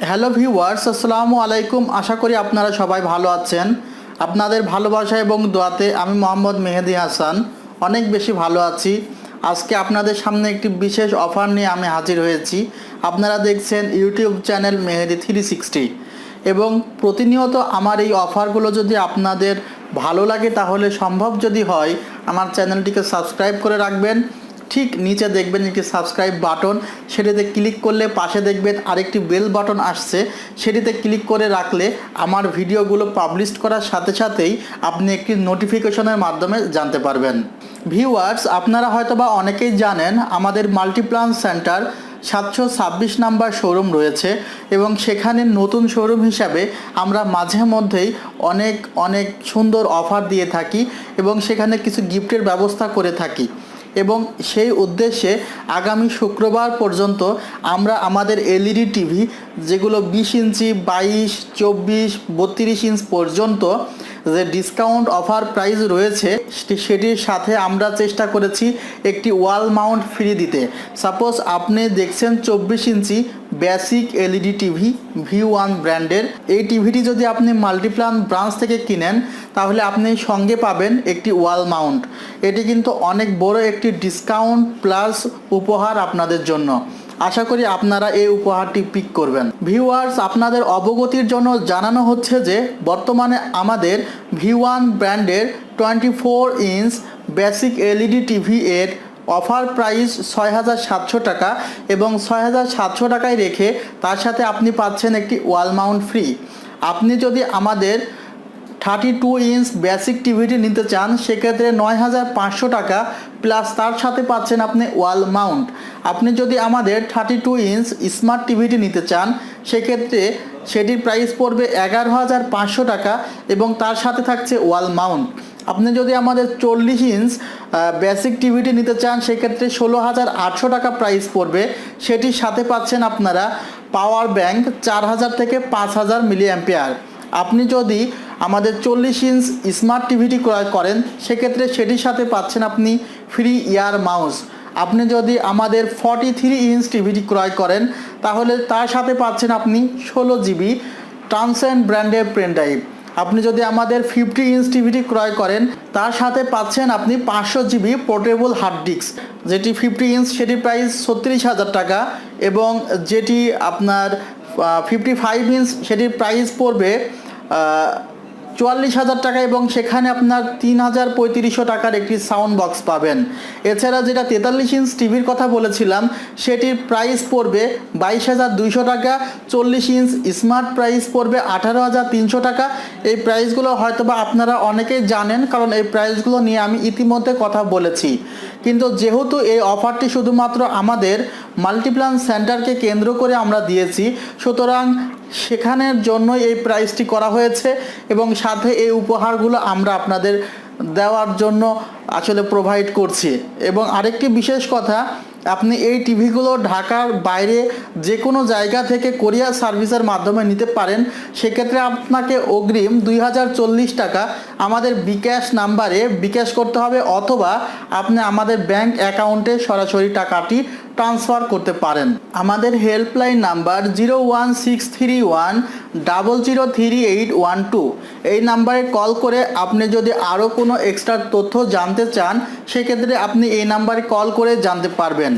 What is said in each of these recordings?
Hello viewers, আসসালামু আলাইকুম। আশা করি আপনারা সবাই ভালো আছেন। আপনাদের ভালোবাসা এবং দোয়াতে আমি মোহাম্মদ মেহেদি হাসান অনেক বেশি ভালো আছি। আজকে আপনাদের সামনে একটি বিশেষ অফার নিয়ে আমি হাজির হয়েছি। আপনারা দেখছেন ইউটিউব চ্যানেল মেহেদি 360 এবং প্রতিনিয়ত আমার এই অফারগুলো যদি আপনাদের ভালো লাগে তাহলে সম্ভব যদি হয় আমার চ্যানেলটিকে সাবস্ক্রাইব করে রাখবেন। ঠিক নিচে দেখবেন একটি সাবস্ক্রাইব বাটন, সেটিতে ক্লিক করলে পাশে দেখবেন আরেকটি বেল বাটন আসছে, সেটিতে ক্লিক করে রাখলে আমার ভিডিওগুলো পাবলিশ করার সাথে সাথেই আপনি একটি নোটিফিকেশনের মাধ্যমে জানতে পারবেন। ভিউয়ার্স, আপনারা হয়তোবা অনেকেই জানেন আমাদের মাল্টিপ্লান সেন্টার 726 নাম্বার শোরুম রয়েছে এবং সেখানে নতুন শোরুম হিসাবে আমরা মাঝে মধ্যেই অনেক সুন্দর অফার দিয়ে থাকি এবং সেখানে কিছু গিফটের ব্যবস্থা করে থাকি এবং সেই উদ্দেশ্যে আগামী শুক্রবার পর্যন্ত আমরা আমাদের এলইডি টিভি যেগুলো 20 ইঞ্চি, 22, 24, 32 ইঞ্চ পর্যন্ত যে ডিসকাউন্ট অফার প্রাইস রয়েছে সেটির সাথে আমরা চেষ্টা করেছি একটি ওয়াল মাউন্ট ফ্রি দিতে। সাপোজ আপনি দেখছেন 24 ইঞ্চি বেসিক এলইডি টিভি V1 ব্র্যান্ডের, এই টিভিটি যদি আপনি মাল্টিপ্লান ব্রাঞ্চ থেকে কিনেন তাহলে আপনি সঙ্গে পাবেন একটি ওয়াল মাউন্ট। এটি কিন্তু অনেক বড় একটি ডিসকাউন্ট প্লাস উপহার আপনাদের জন্য। আশা করি আপনারা এই উপহারটি পিক করবেন। ভিউয়ার্স, আপনাদের অবগতির জন্য জানানো হচ্ছে যে বর্তমানে আমাদের V1 ব্র্যান্ডের 24 ইঞ্চ বেসিক এলইডি টিভি এর অফার প্রাইস 6,700 টাকা এবং 6,700 টাকায় রেখে তার সাথে আপনি পাচ্ছেন একটি ওয়াল মাউন্ট ফ্রি। আপনি যদি আমাদের 32 ইঞ্চ বেসিক টিভিটি নিতে চান সেক্ষেত্রে 9,500 টাকা প্লাস তার সাথে পাচ্ছেন আপনি ওয়াল মাউন্ট। আপনি যদি আমাদের 32 ইঞ্চ স্মার্ট টিভিটি নিতে চান সেক্ষেত্রে সেটির প্রাইস পড়বে 11,500 টাকা এবং তার সাথে থাকছে ওয়াল মাউন্ট। আপনি যদি আমাদের 40 ইঞ্চ বেসিক টিভিটি নিতে চান সেক্ষেত্রে 16,800 টাকা প্রাইস পড়বে, সেটির সাথে পাচ্ছেন আপনারা পাওয়ার ব্যাংক 4,000 থেকে 5,000 মিলি অ্যাম্পিয়ার। আপনি যদি আমাদের 40 ইঞ্চ স্মার্ট টিভিটি ক্রয় করেন সেক্ষেত্রে সেটির সাথে পাচ্ছেন আপনি ফ্রি ইয়ার মাউস। আপনি যদি আমাদের 43 ইঞ্চ টিভিটি ক্রয় করেন তাহলে তার সাথে পাচ্ছেন আপনি 16 জিবি ট্রান্সেন্ড ব্র্যান্ডের পেন ড্রাইভ। আপনি যদি আমাদের 50 ইঞ্চ টিভিটি ক্রয় করেন তার সাথে পাচ্ছেন আপনি 500 জিবি পোর্টেবল হার্ড ডিস্ক, যেটি 50 ইঞ্চ সেটির প্রাইস 36,000 টাকা এবং যেটি আপনার 55 ইঞ্চ সেটির প্রাইস পড়বে 44,000 টাকা এবং সেখানে আপনার 3,3500 টাকার একটি সাউন্ড বক্স পাবেন। এছাড়া যেটা 43 ইঞ্চ টিভির কথা বলেছিলাম সেটির প্রাইস পড়বে 22,200 টাকা, 40 ইঞ্চ স্মার্ট প্রাইস পড়বে 18,300 টাকা। এই প্রাইসগুলো হয়তোবা আপনারা অনেকেই জানেন কারণ এই প্রাইসগুলো নিয়ে আমি ইতিমধ্যে কথা বলেছি, কিন্তু যেহেতু এই অফারটি শুধুমাত্র আমাদের মাল্টিপ্লান সেন্টারকে কেন্দ্র করে আমরা দিয়েছি সুতরাং সেখানের জন্যই এই প্রাইসটি করা হয়েছে এবং সাথে এই উপহারগুলো আমরা আপনাদের দেওয়ার জন্য আসলে প্রোভাইড করছি। এবং আরেকটি বিশেষ কথা, আপনি এই টিভিগুলো ঢাকার বাইরে যে কোনো জায়গা থেকে কোরিয়ার সার্ভিসের মাধ্যমে নিতে পারেন। সেক্ষেত্রে আপনাকে অগ্রিম 2,040 টাকা আমাদের বিকাশ নাম্বারে বিকাশ করতে হবে অথবা আপনি আমাদের ব্যাংক অ্যাকাউন্টে সরাসরি টাকাটি ট্রান্সফার করতে পারেন। আমাদের হেল্পলাইন নাম্বার 01631003812। এই নাম্বারে কল করে আপনি যদি আরও কোনো এক্সট্রা তথ্য জানতে চান সেক্ষেত্রে আপনি এই নাম্বারে কল করে জানতে পারবেন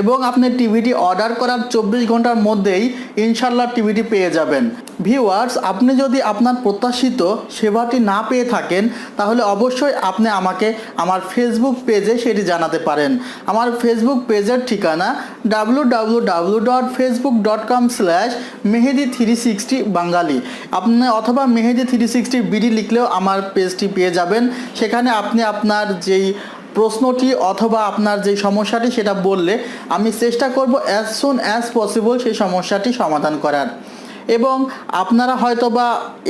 এবং আপনি টিভিটি অর্ডার করার 24 ঘন্টার মধ্যেই ইনশাল্লাহ টিভিটি পেয়ে যাবেন। ভিউয়ার্স, আপনি যদি আপনার প্রত্যাশিত সেবাটি না পেয়ে থাকেন তাহলে অবশ্যই আপনি আমাকে আমার ফেসবুক পেজে সেটি জানাতে পারেন। আমার ফেসবুক পেজের ঠিকানা www.facebook.com/mehedi360 বাঙালি। আপনি অথবা মেহেদি 360 বিডি লিখলেও আমার পেজটি পেয়ে যাবেন। সেখানে আপনি আপনার যেই প্রশ্নটি অথবা আপনার যে সমস্যাটি সেটা বললে আমি চেষ্টা করব অ্যাজ সুন অ্যাজ পসিবল সেই সমস্যাটি সমাধান করার। এবং আপনারা হয়তোবা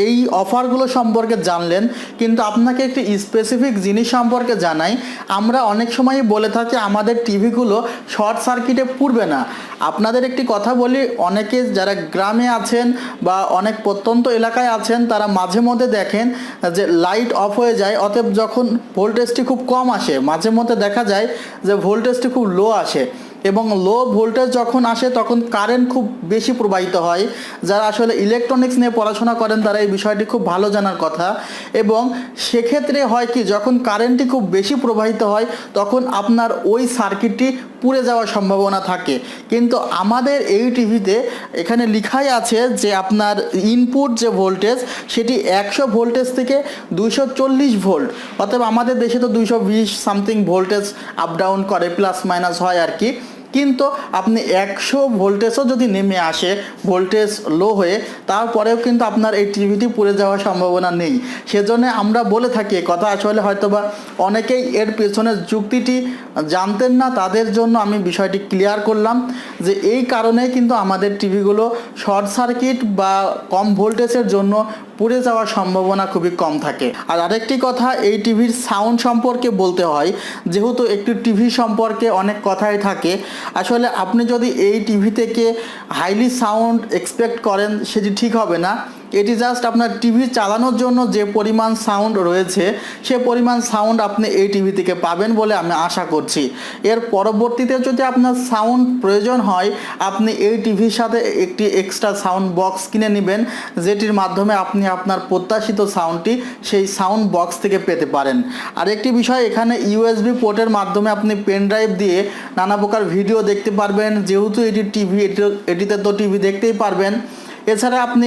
এই অফারগুলো সম্পর্কে জানলেন, কিন্তু আপনাকে একটি স্পেসিফিক জিনিস সম্পর্কে জানাই। আমরা অনেক সময়ই বলে থাকি আমাদের টিভিগুলো শর্ট সার্কিটে পুড়বে না। আপনাদের একটি কথা বলি, অনেকে যারা গ্রামে আছেন বা অনেক প্রত্যন্ত এলাকায় আছেন তারা মাঝে মধ্যে দেখেন যে লাইট অফ হয়ে যায়, অতএব যখন ভোল্টেজটি খুব কম আসে মাঝে মধ্যে দেখা যায় যে ভোল্টেজটি খুব লো আসে এবং লো ভোল্টেজ যখন আসে তখন কারেন্ট খুব বেশি প্রবাহিত হয়। যারা আসলে ইলেকট্রনিক্স নিয়ে পড়াশোনা করেন তারা এই বিষয়টি খুব ভালো জানার কথা। এবং সেক্ষেত্রে হয় কি, যখন কারেন্টটি খুব বেশি প্রবাহিত হয় তখন আপনার ওই সার্কিটটি পুড়ে যাওয়ার সম্ভাবনা থাকে। কিন্তু আমাদের এই টিভিতে এখানে লেখাই আছে যে আপনার ইনপুট যে ভোল্টেজ সেটি 100 ভোল্টেজ থেকে 240 ভোল্ট, অতএব আমাদের দেশে তো 220 সামথিং ভোল্টেজ আপ ডাউন করে, প্লাস মাইনাস হয় আর কি। কিন্তু আপনি 100 ভোল্টেজও যদি নেমে আসে ভোল্টেজ লো হয়ে, তারপরেও কিন্তু আপনার এই টিভিটি পুড়ে যাওয়ার সম্ভাবনা নেই। সেজন্য আমরা বলে থাকি কথা, আসলে হয়তোবা অনেকেই এর পেছনের যুক্তিটি জানতেন না, তাদের জন্য আমি বিষয়টি ক্লিয়ার করলাম যে এই কারণে কিন্তু আমাদের টিভিগুলো শর্ট সার্কিট বা কম ভোল্টেজের জন্য পুড়ে যাওয়ার সম্ভাবনা খুবই কম থাকে। আর আরেকটি কথা, এই টিভির সাউন্ড সম্পর্কে বলতে হয়, যেহেতু একটি টিভি সম্পর্কে অনেক কথাই থাকে। আসলে আপনি যদি এই টিভি থেকে হাইলি সাউন্ড এক্সপেক্ট করেন সেটি ঠিক হবে না। এটি জাস্ট আপনার টিভি চালানোর জন্য যে পরিমাণ সাউন্ড রয়েছে সে পরিমাণ সাউন্ড আপনি এই টিভি থেকে পাবেন বলে আমি আশা করছি। এর পরবর্তীতে যদি আপনার সাউন্ড প্রয়োজন হয়, আপনি এই টিভির সাথে একটি এক্সট্রা সাউন্ড বক্স কিনে নেবেন, যেটির মাধ্যমে আপনি আপনার প্রত্যাশিত সাউন্ডটি সেই সাউন্ড বক্স থেকে পেতে পারেন। আরেকটি বিষয়, এখানে ইউএসবি পোর্টের মাধ্যমে আপনি পেন ড্রাইভ দিয়ে নানা প্রকার ভিডিও দেখতে পারবেন। যেহেতু এটি টিভি, এটিতে তো টিভি দেখতেই পারবেন। এছাড়া আপনি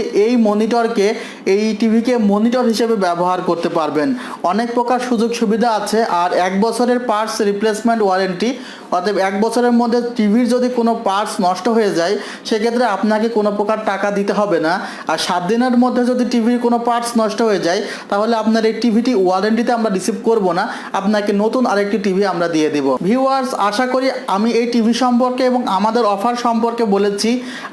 এই টিভিকে মনিটর হিসেবে ব্যবহার করতে পারবেন। অনেক প্রকার সুযোগ সুবিধা আছে। আর 1 বছরের পার্টস রিপ্লেসমেন্ট ওয়ারেন্টি, অতএব 1 বছরের মধ্যে টিভির যদি কোনো পার্টস নষ্ট হয়ে যায় সেক্ষেত্রে আপনাকে কোনো প্রকার টাকা দিতে হবে না। আর 7 দিনের মধ্যে যদি টিভির কোনো পার্টস নষ্ট হয়ে যায় তাহলে আপনার এই টিভিটি ওয়ারেন্টিতে আমরা রিসিভ করব না, আপনাকে নতুন আরেকটি টিভি আমরা দিয়ে দিব। ভিউয়ার্স, আশা করি আমি এই টিভি সম্পর্কে এবং আমাদের অফার সম্পর্কে বলেছি।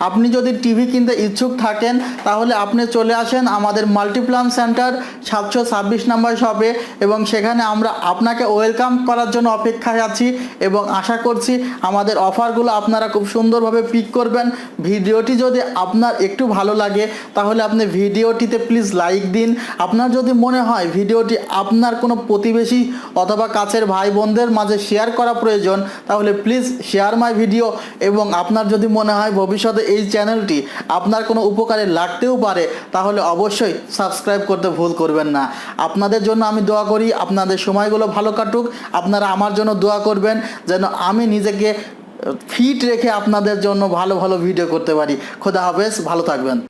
আপনি যদি টিভি কিনতে ইচ্ছুক থাকেন তাহলে আপনি চলে আসেন আমাদের মাল্টিপ্লান সেন্টার 726 নম্বর শপে, এবং সেখানে আমরা আপনাকে ওয়েলকাম করার জন্য অপেক্ষায় আছি এবং আশা করছি আমাদের অফারগুলো আপনারা খুব সুন্দরভাবে পিক করবেন। ভিডিওটি যদি আপনার একটু ভালো লাগে তাহলে আপনি ভিডিওটিতে প্লিজ লাইক দিন। আপনার যদি মনে হয় ভিডিওটি আপনার কোনো প্রতিবেশী অথবা কাছের ভাই বোনদের মাঝে শেয়ার করা প্রয়োজন তাহলে প্লিজ শেয়ার মাই ভিডিও। এবং আপনার যদি মনে হয় ভবিষ্যতে এই চ্যানেলটি আপনার কোনো উপকারে লাগতেও পারে তাহলে অবশ্যই সাবস্ক্রাইব করতে ভুল করবেন না। আপনাদের জন্য আমি দোয়া করি আপনাদের সময়গুলো ভালো কাটুক। আপনারা আমার জন্য দোয়া করবেন যেন আমি নিজেকে ফিট রেখে আপনাদের জন্য ভালো ভালো ভিডিও করতে পারি। খোদা হাফেজ, ভালো থাকবেন।